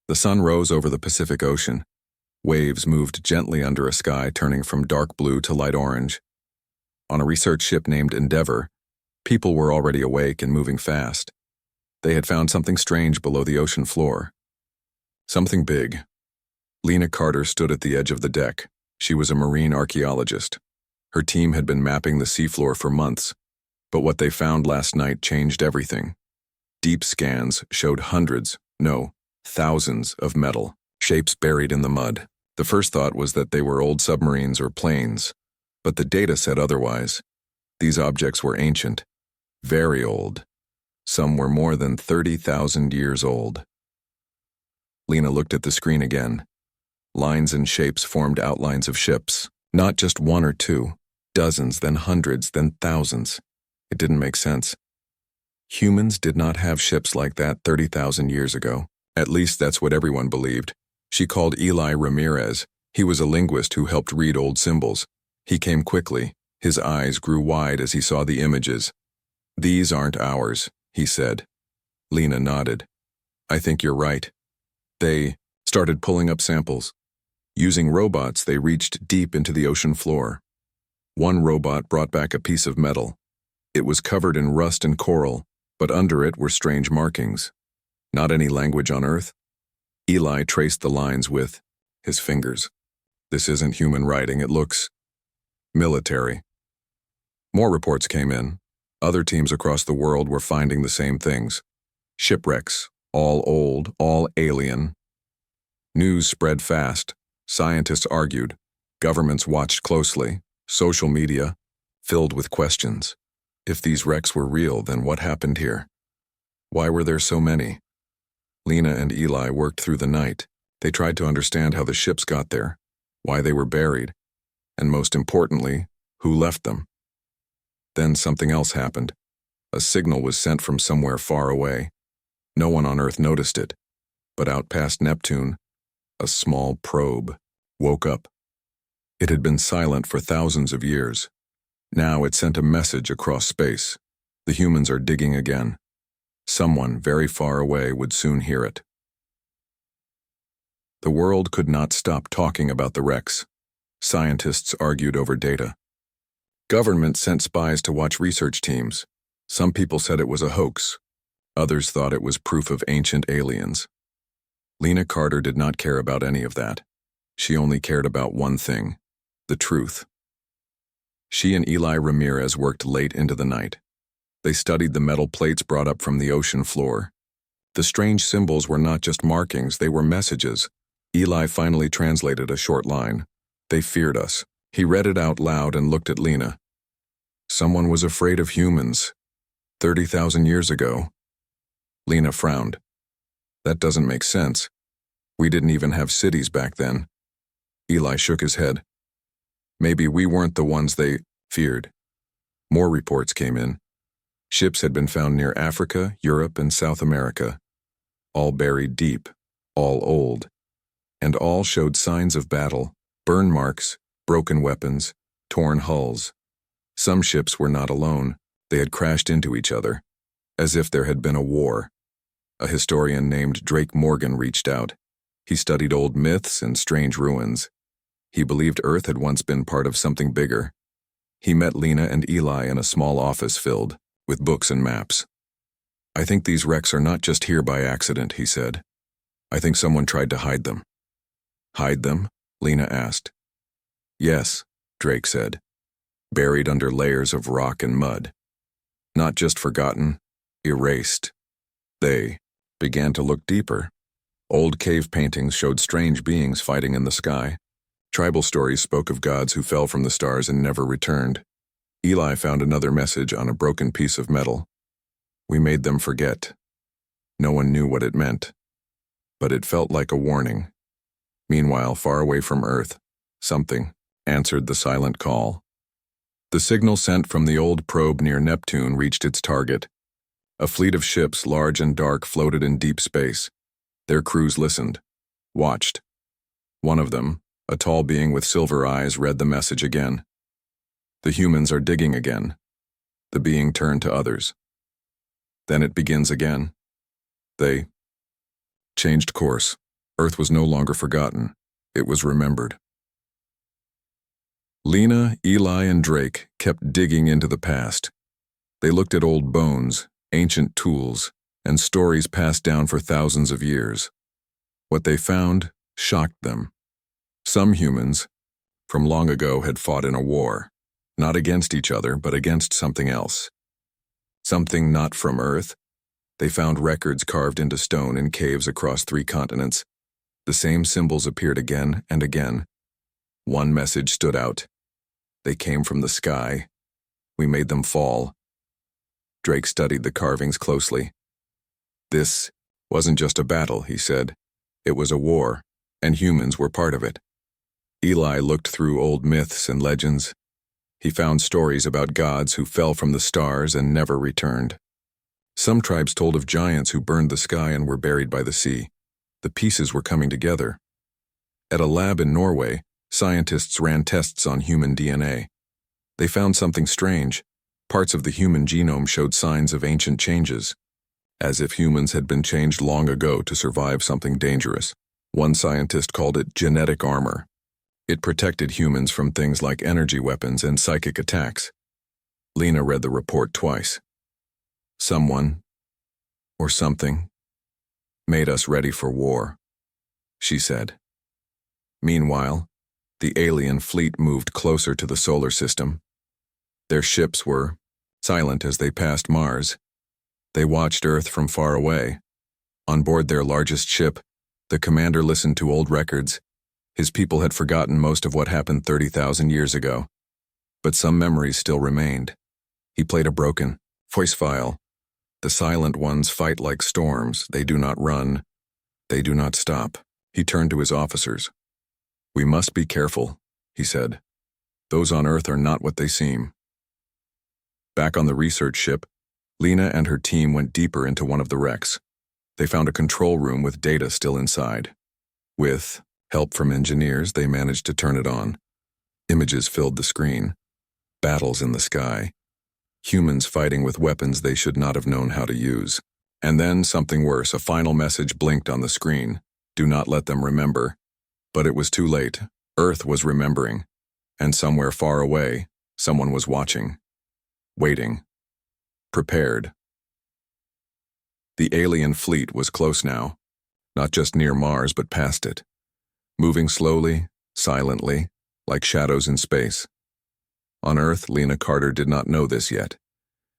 The sun rose over the Pacific Ocean. Waves moved gently under a sky turning from dark blue to light orange. On a research ship named Endeavour, people were already awake and moving fast. They had found something strange below the ocean floor. Something big. Lena Carter stood at the edge of the deck. She was a marine archaeologist. Her team had been mapping the seafloor for months, but what they found last night changed everything. Deep scans showed hundreds, no, thousands of metal, shapes buried in the mud. The first thought was that they were old submarines or planes, but the data said otherwise. These objects were ancient, very old. Some were more than 30,000 years old. Lena looked at the screen again. Lines and shapes formed outlines of ships, not just one or two, dozens, then hundreds, then thousands. It didn't make sense. Humans did not have ships like that 30,000 years ago. At least that's what everyone believed. She called Eli Ramirez. He was a linguist who helped read old symbols. He came quickly. His eyes grew wide as he saw the images. "These aren't ours," he said. Lena nodded. "I think you're right." They started pulling up samples. Using robots, they reached deep into the ocean floor. One robot brought back a piece of metal. It was covered in rust and coral, but under it were strange markings. Not any language on Earth. Eli traced the lines with his fingers. "This isn't human writing, it looks military." More reports came in. Other teams across the world were finding the same things. Shipwrecks, all old, all alien. News spread fast. Scientists argued. Governments watched closely. Social media filled with questions. If these wrecks were real, then what happened here? Why were there so many? Lena and Eli worked through the night. They tried to understand how the ships got there, why they were buried, and most importantly, who left them. Then something else happened. A signal was sent from somewhere far away. No one on Earth noticed it, but out past Neptune, a small probe woke up. It had been silent for thousands of years. Now it sent a message across space. The humans are digging again. Someone very far away would soon hear it. The world could not stop talking about the wrecks. Scientists argued over data. Governments sent spies to watch research teams. Some people said it was a hoax. Others thought it was proof of ancient aliens. Lena Carter did not care about any of that. She only cared about one thing: the truth. She and Eli Ramirez worked late into the night. They studied the metal plates brought up from the ocean floor. The strange symbols were not just markings, they were messages. Eli finally translated a short line. "They feared us." He read it out loud and looked at Lena. "Someone was afraid of humans 30,000 years ago." Lena frowned. "That doesn't make sense. We didn't even have cities back then." Eli shook his head. "Maybe we weren't the ones they feared." More reports came in. Ships had been found near Africa, Europe, and South America. All buried deep, all old, and all showed signs of battle, burn marks, broken weapons, torn hulls. Some ships were not alone. They had crashed into each other, as if there had been a war. A historian named Drake Morgan reached out. He studied old myths and strange ruins. He believed Earth had once been part of something bigger. He met Lena and Eli in a small office filled with books and maps. "I think these wrecks are not just here by accident," he said. "I think someone tried to hide them." "Hide them?" Lena asked. "Yes," Drake said. "Buried under layers of rock and mud. Not just forgotten, erased." They began to look deeper. Old cave paintings showed strange beings fighting in the sky. Tribal stories spoke of gods who fell from the stars and never returned. Eli found another message on a broken piece of metal. "We made them forget." No one knew what it meant, but it felt like a warning. Meanwhile, far away from Earth, something answered the silent call. The signal sent from the old probe near Neptune reached its target. A fleet of ships, large and dark, floated in deep space. Their crews listened, watched. One of them, a tall being with silver eyes, read the message again. "The humans are digging again." The being turned to others. "Then it begins again." They changed course. Earth was no longer forgotten. It was remembered. Lena, Eli, and Drake kept digging into the past. They looked at old bones, ancient tools, and stories passed down for thousands of years. What they found shocked them. Some humans, from long ago, had fought in a war, not against each other, but against something else. Something not from Earth. They found records carved into stone in caves across 3 continents. The same symbols appeared again and again. One message stood out. They came from the sky. We made them fall. Drake studied the carvings closely. This wasn't just a battle, he said. It was a war, and humans were part of it. Eli looked through old myths and legends. He found stories about gods who fell from the stars and never returned. Some tribes told of giants who burned the sky and were buried by the sea. The pieces were coming together. At a lab in Norway, scientists ran tests on human DNA. They found something strange. Parts of the human genome showed signs of ancient changes, as if humans had been changed long ago to survive something dangerous. One scientist called it genetic armor. It protected humans from things like energy weapons and psychic attacks. Lena read the report twice. Someone, or something, made us ready for war, she said. Meanwhile, the alien fleet moved closer to the solar system. Their ships were silent as they passed Mars. They watched Earth from far away. On board their largest ship, the commander listened to old records. His people had forgotten most of what happened 30,000 years ago, but some memories still remained. He played a broken voice file. The silent ones fight like storms. They do not run. They do not stop. He turned to his officers. We must be careful, he said. Those on Earth are not what they seem. Back on the research ship, Lena and her team went deeper into one of the wrecks. They found a control room with data still inside. With help from engineers, they managed to turn it on. Images filled the screen. Battles in the sky. Humans fighting with weapons they should not have known how to use. And then something worse, a final message blinked on the screen. Do not let them remember. But it was too late. Earth was remembering. And somewhere far away, someone was watching. Waiting. Prepared. The alien fleet was close now. Not just near Mars, but past it. Moving slowly, silently, like shadows in space. On Earth, Lena Carter did not know this yet.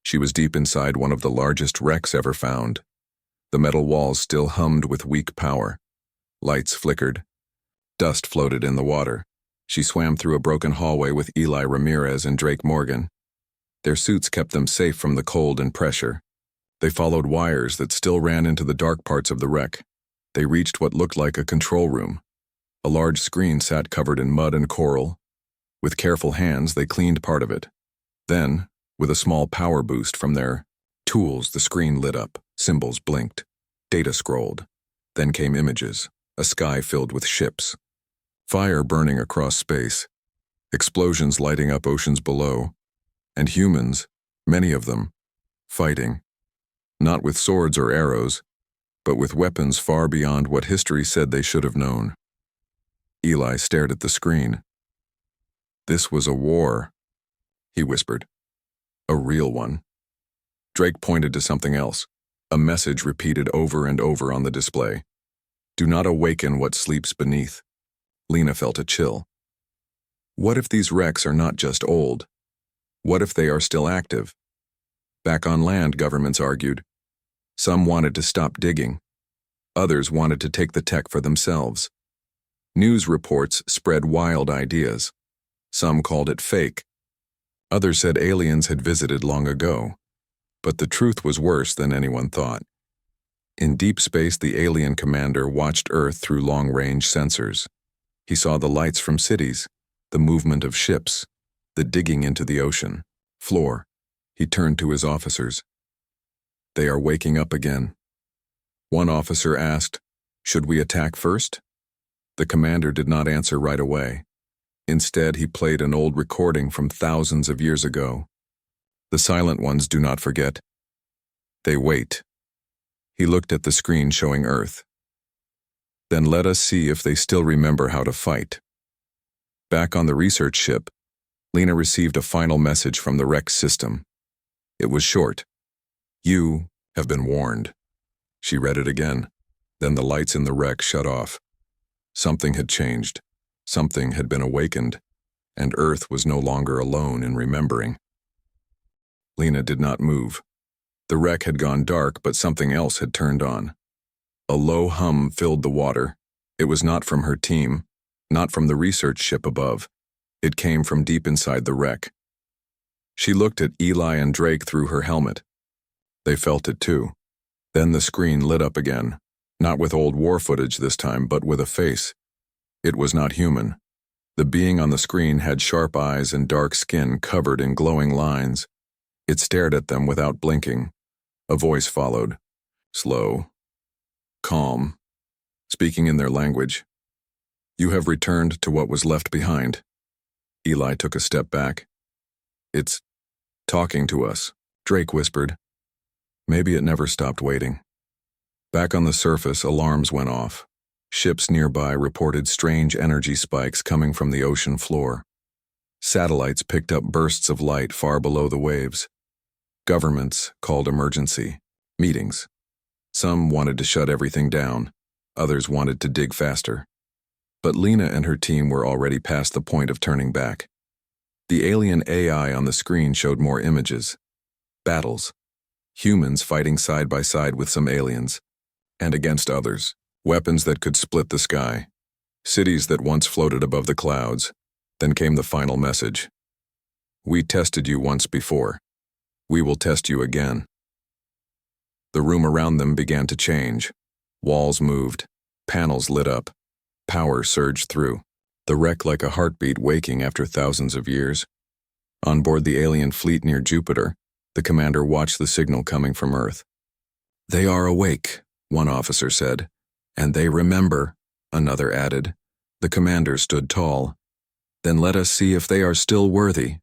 She was deep inside one of the largest wrecks ever found. The metal walls still hummed with weak power. Lights flickered. Dust floated in the water. She swam through a broken hallway with Eli Ramirez and Drake Morgan. Their suits kept them safe from the cold and pressure. They followed wires that still ran into the dark parts of the wreck. They reached what looked like a control room. A large screen sat covered in mud and coral. With careful hands, they cleaned part of it. Then, with a small power boost from their tools, the screen lit up. Symbols blinked. Data scrolled. Then came images. A sky filled with ships. Fire burning across space. Explosions lighting up oceans below. And humans, many of them, fighting. Not with swords or arrows, but with weapons far beyond what history said they should have known. Eli stared at the screen. This was a war, he whispered. A real one. Drake pointed to something else, a message repeated over and over on the display. Do not awaken what sleeps beneath. Lena felt a chill. What if these wrecks are not just old? What if they are still active? Back on land, governments argued. Some wanted to stop digging. Others wanted to take the tech for themselves. News reports spread wild ideas. Some called it fake. Others said aliens had visited long ago. But the truth was worse than anyone thought. In deep space, the alien commander watched Earth through long-range sensors. He saw the lights from cities, the movement of ships, the digging into the ocean floor. He turned to his officers. They are waking up again. One officer asked, should we attack first? The commander did not answer right away. Instead, he played an old recording from thousands of years ago. The silent ones do not forget. They wait. He looked at the screen showing Earth. Then let us see if they still remember how to fight. Back on the research ship, Lena received a final message from the wreck system. It was short. You have been warned. She read it again. Then the lights in the wreck shut off. Something had changed. Something had been awakened, and Earth was no longer alone in remembering. Lena did not move. The wreck had gone dark, but something else had turned on. A low hum filled the water. It was not from her team, not from the research ship above. It came from deep inside the wreck. She looked at Eli and Drake through her helmet. They felt it too. Then the screen lit up again, not with old war footage this time, but with a face. It was not human. The being on the screen had sharp eyes and dark skin covered in glowing lines. It stared at them without blinking. A voice followed, slow, calm, speaking in their language. You have returned to what was left behind. Eli took a step back. It's talking to us, Drake whispered. Maybe it never stopped waiting. Back on the surface, alarms went off. Ships nearby reported strange energy spikes coming from the ocean floor. Satellites picked up bursts of light far below the waves. Governments called emergency meetings. Some wanted to shut everything down. Others wanted to dig faster. But Lena and her team were already past the point of turning back. The alien AI on the screen showed more images. Battles. Humans fighting side by side with some aliens. And against others. Weapons that could split the sky. Cities that once floated above the clouds. Then came the final message. We tested you once before. We will test you again. The room around them began to change. Walls moved. Panels lit up. Power surged through. The wreck like a heartbeat waking after thousands of years. On board the alien fleet near Jupiter, the commander watched the signal coming from Earth. They are awake, one officer said. And they remember, another added. The commander stood tall. Then let us see if they are still worthy.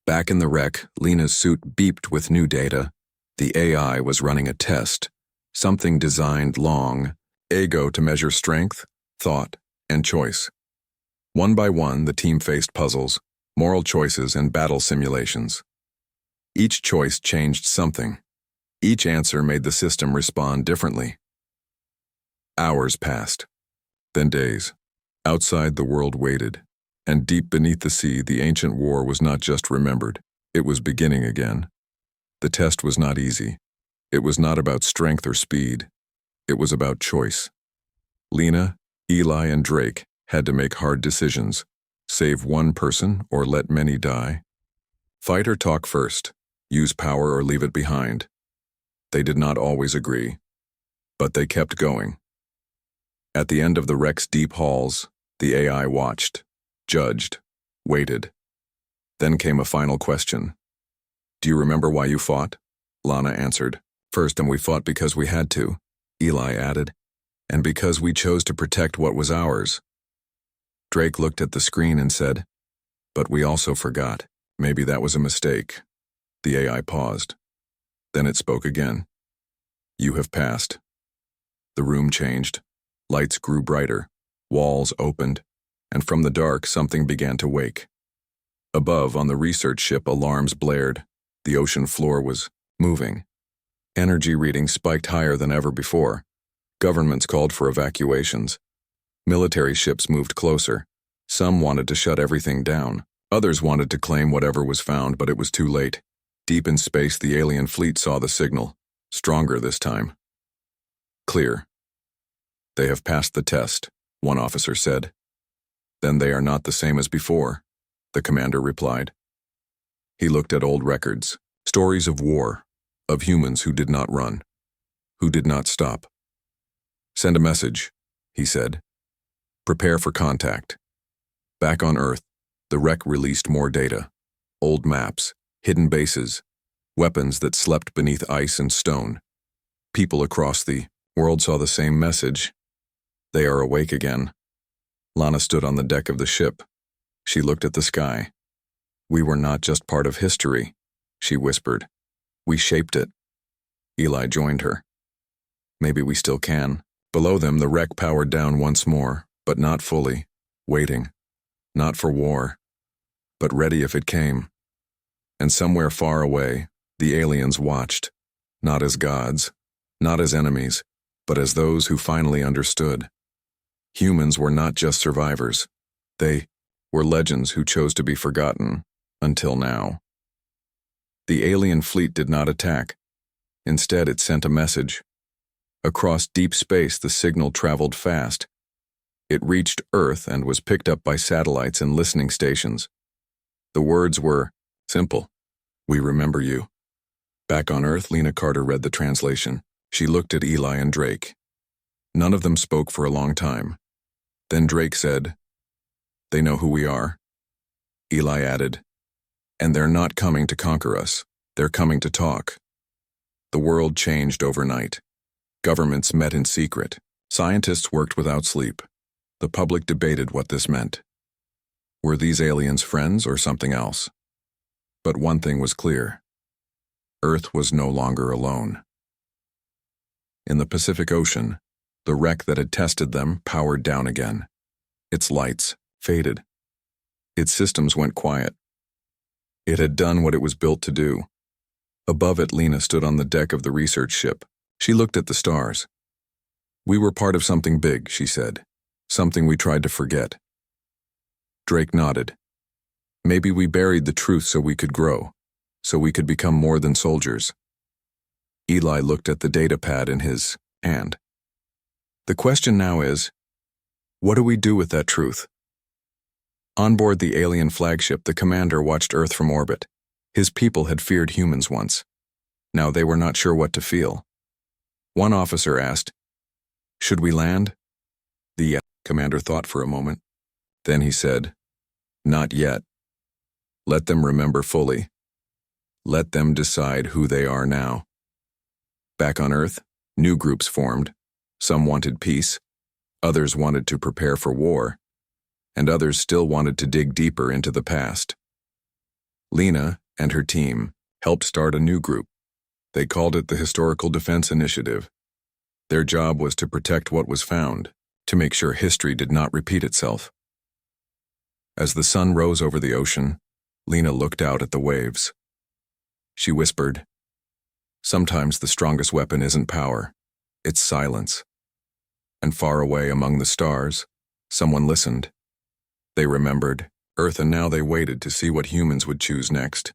Back in the wreck, Lena's suit beeped with new data. The AI was running a test, something designed long ago to measure strength, thought, and choice. One by one, the team faced puzzles, moral choices, and battle simulations. Each choice changed something. Each answer made the system respond differently. Hours passed, then days. Outside, the world waited, and deep beneath the sea, the ancient war was not just remembered, it was beginning again. The test was not easy. It was not about strength or speed. It was about choice. Lena, Eli, and Drake had to make hard decisions. Save one person or let many die. Fight or talk first. Use power or leave it behind. They did not always agree, but they kept going. At the end of the wreck's deep halls, the AI watched, judged, waited. Then came a final question. Do you remember why you fought? Lana answered. First, and we fought because we had to, Eli added, and because we chose to protect what was ours. Drake looked at the screen and said, but we also forgot. Maybe that was a mistake. The AI paused. Then it spoke again. You have passed. The room changed. Lights grew brighter. Walls opened. And from the dark, something began to wake. Above, on the research ship, alarms blared. The ocean floor was moving. Energy readings spiked higher than ever before. Governments called for evacuations. Military ships moved closer. Some wanted to shut everything down. Others wanted to claim whatever was found, but it was too late. Deep in space, the alien fleet saw the signal. Stronger this time. Clear. They have passed the test, one officer said. Then they are not the same as before, the commander replied. He looked at old records, stories of war, of humans who did not run, who did not stop. Send a message, he said. Prepare for contact. Back on Earth, the wreck released more data. Old maps, hidden bases, weapons that slept beneath ice and stone. People across the world saw the same message. They are awake again. Lana stood on the deck of the ship. She looked at the sky. We were not just part of history, she whispered. We shaped it. Eli joined her. Maybe we still can, Below them, the wreck powered down once more, but not fully, waiting, not for war, but ready if it came. And somewhere far away, the aliens watched, not as gods, not as enemies, but as those who finally understood. Humans were not just survivors. They were legends who chose to be forgotten, until now. The alien fleet did not attack. Instead, it sent a message. Across deep space, the signal traveled fast. It reached Earth and was picked up by satellites and listening stations. The words were simple. "We remember you." Back on Earth, Lena Carter read the translation. She looked at Eli and Drake. None of them spoke for a long time. Then Drake said, "They know who we are." Eli added, "And they're not coming to conquer us. They're coming to talk." The world changed overnight. Governments met in secret. Scientists worked without sleep. The public debated what this meant. Were these aliens friends or something else? But one thing was clear. Earth was no longer alone. In the Pacific Ocean, the wreck that had tested them powered down again. Its lights faded. Its systems went quiet. It had done what it was built to do. Above it, Lena stood on the deck of the research ship. She looked at the stars. "We were part of something big," she said. "Something we tried to forget." Drake nodded. "Maybe we buried the truth so we could grow, so we could become more than soldiers." Eli looked at the data pad in his hand. "The question now is, what do we do with that truth?" On board the alien flagship, the commander watched Earth from orbit. His people had feared humans once. Now they were not sure what to feel. One officer asked, "Should we land?" The commander thought for a moment. Then he said, "Not yet. Let them remember fully. Let them decide who they are now." Back on Earth, new groups formed. Some wanted peace, others wanted to prepare for war, and others still wanted to dig deeper into the past. Lena and her team helped start a new group. They called it the Historical Defense Initiative. Their job was to protect what was found, to make sure history did not repeat itself. As the sun rose over the ocean, Lena looked out at the waves. She whispered, "Sometimes the strongest weapon isn't power, it's silence." And far away among the stars, someone listened. They remembered Earth, and now they waited to see what humans would choose next.